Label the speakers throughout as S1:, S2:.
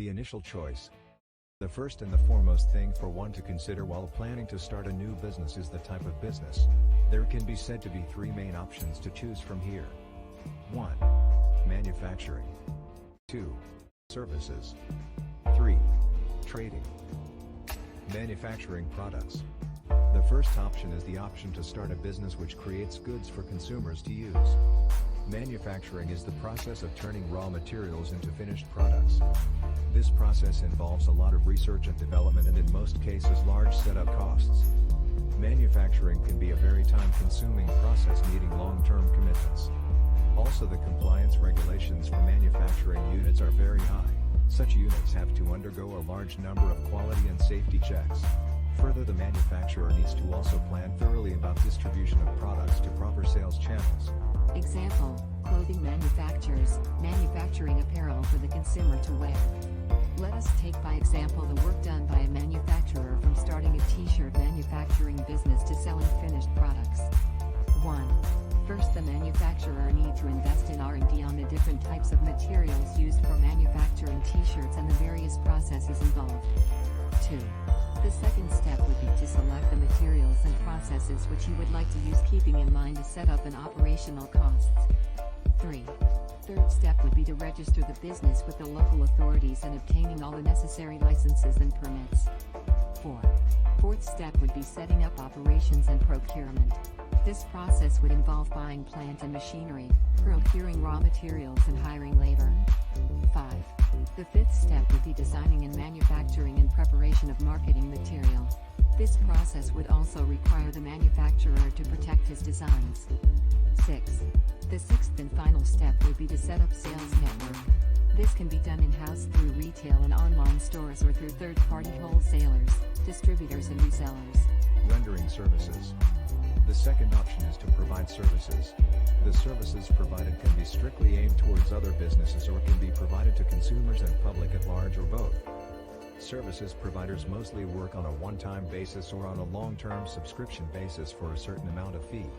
S1: The initial choice. The first and the foremost thing for one to consider while planning to start a new business is the type of business. There can be said to be three main options to choose from here. 1. Manufacturing. 2. Services. 3. Trading. Manufacturing products. The first option is the option to start a business which creates goods for consumers to use. Manufacturing is the process of turning raw materials into finished products. This process involves a lot of research and development and in most cases large setup costs. Manufacturing can be a very time-consuming process needing long-term commitments. Also, the compliance regulations for manufacturing units are very high. Such units have to undergo a large number of quality and safety checks. Further, the manufacturer needs to also plan thoroughly about distribution of products to proper sales channels.
S2: Example, clothing manufacturers, manufacturing apparel for the consumer to wear. Let us take by example the work done by a manufacturer from starting a t-shirt manufacturing business to selling finished products. 1. First, the manufacturer need to invest in R&D on the different types of materials used for manufacturing t-shirts and the various processes involved. 2. The second step would be to select the materials and processes which he would like to use, keeping in mind the setup and operational costs. 3. Third step would be to register the business with the local authorities and obtaining all the necessary licenses and permits. 4. Fourth step would be setting up operations and procurement. This process would involve buying plant and machinery, procuring raw materials and hiring labor. 5. The fifth step would be designing and manufacturing and preparation of marketing material. This process would also require the manufacturer to protect his designs. 6. The sixth and final step would be to set up sales network. This can be done in-house through retail and online stores or through third-party wholesalers, distributors and resellers.
S1: Rendering services. The second option is to provide services. The services provided can be strictly aimed towards other businesses or can be provided to consumers and public at large or both. Services providers mostly work on a one-time basis or on a long-term subscription basis for a certain amount of fee.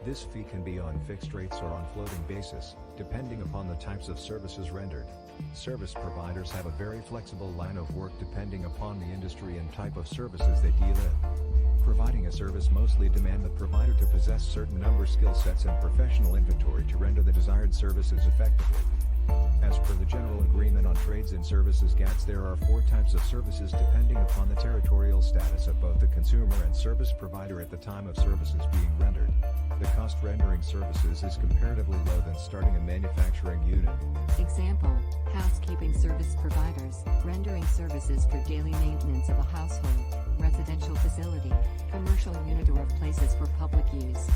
S1: This fee can be on fixed rates or on floating basis, depending upon the types of services rendered. Service providers have a very flexible line of work depending upon the industry and type of services they deal in. Providing a service mostly demand the provider to possess certain number skill sets and professional inventory to render the desired services effectively. As per the General Agreement on Trades and Services GATS, there are 4 types of services depending upon the territorial status of both the consumer and service provider at the time of services being rendered. The cost rendering services is comparatively low than starting a manufacturing unit.
S2: Example, housekeeping service providers, rendering services for daily maintenance of a household, residential facility, commercial unit or of places for public use.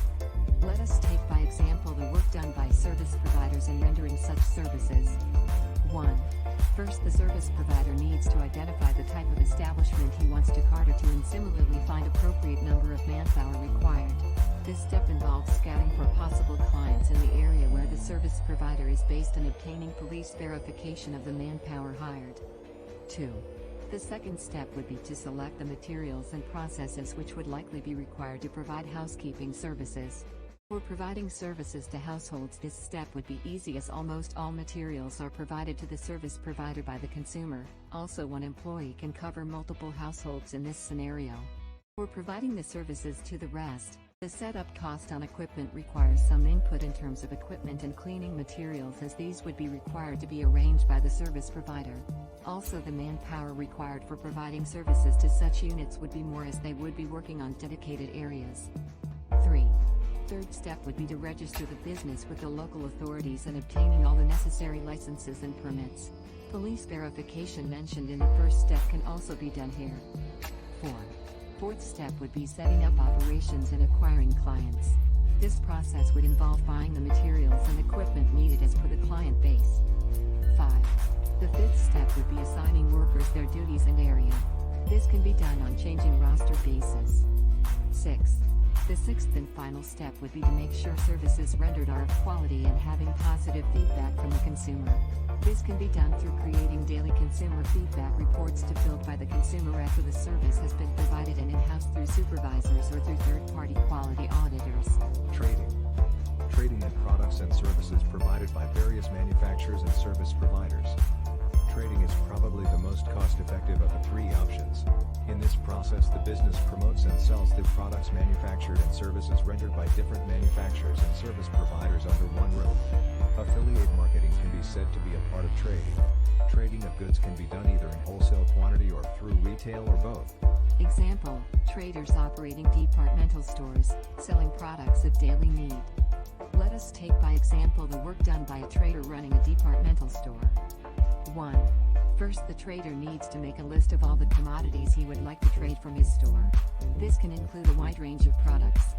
S2: Let us take by example the work done by service providers in rendering such services. 1. First, the service provider needs to identify the type of establishment he wants to cater to and similarly find appropriate number of manpower required. This step involves scouting for possible clients in the area where the service provider is based and obtaining police verification of the manpower hired. 2. The second step would be to select the materials and processes which would likely be required to provide housekeeping services. For providing services to households, this step would be easy as almost all materials are provided to the service provider by the consumer. Also, one employee can cover multiple households in this scenario. For providing the services to the rest, the setup cost on equipment requires some input in terms of equipment and cleaning materials, as these would be required to be arranged by the service provider. Also, the manpower required for providing services to such units would be more, as they would be working on dedicated areas. 3. Third step would be to register the business with the local authorities and obtaining all the necessary licenses and permits. Police verification mentioned in the first step can also be done here. 4. Fourth step would be setting up operations and acquiring clients. This process would involve buying the materials and equipment needed as per the client base. 5. The fifth step would be assigning workers their duties and area. This can be done on changing roster basis. 6. The sixth and final step would be to make sure services rendered are of quality and having positive feedback from the consumer. This can be done through creating daily consumer feedback reports to filled by the consumer after the service has been provided and in-house through supervisors or through third-party quality auditors.
S1: Trading. Trading in products and services provided by various manufacturers and service providers. Trading is probably the process, the business promotes and sells the products manufactured and services rendered by different manufacturers and service providers under one roof. Affiliate marketing can be said to be a part of trading. Trading of goods can be done either in wholesale quantity or through retail or both.
S2: Example, traders operating departmental stores, selling products of daily need. Let us take by example the work done by a trader running a departmental store. 1. First, the trader needs to make a list of all the commodities he would like to trade from his store. This can include a wide range of products.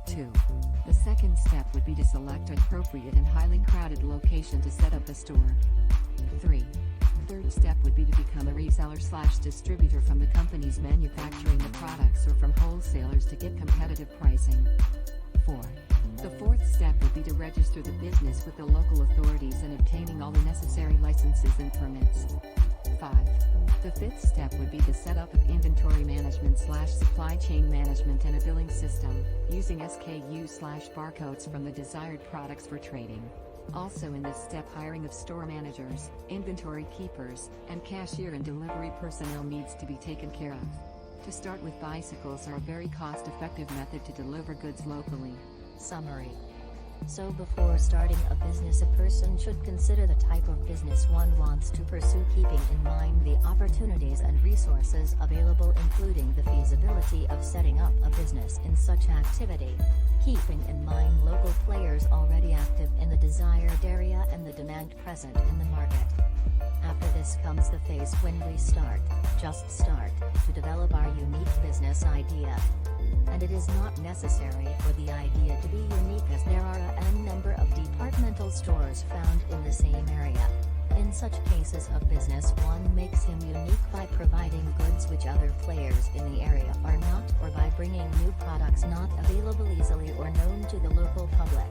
S2: 2. The second step would be to select an appropriate and highly crowded location to set up the store. 3. Third step would be to become a reseller/distributor from the companies manufacturing the products or from wholesalers to get competitive pricing. 4. The fourth step would be to register the business with the local authorities and obtaining all the necessary licenses and permits. 5. The fifth step would be to set up an inventory management/supply chain management and a billing system, using SKU/barcodes from the desired products for trading. Also in this step, hiring of store managers, inventory keepers, and cashier and delivery personnel needs to be taken care of. To start with, bicycles are a very cost-effective method to deliver goods locally.
S3: Summary. So before starting a business, a person should consider the type of business one wants to pursue, keeping in mind the opportunities and resources available, including the feasibility of setting up a business in such activity, keeping in mind local players already active in the desired area and the demand present in the market. After this comes the phase when we just start, to develop our unique business idea. And it is not necessary for the idea to be unique, as there are a number of departmental stores found in the same area. In such cases of business, one makes him unique by providing goods which other players in the area are not, or by bringing new products not available easily or known to the local public.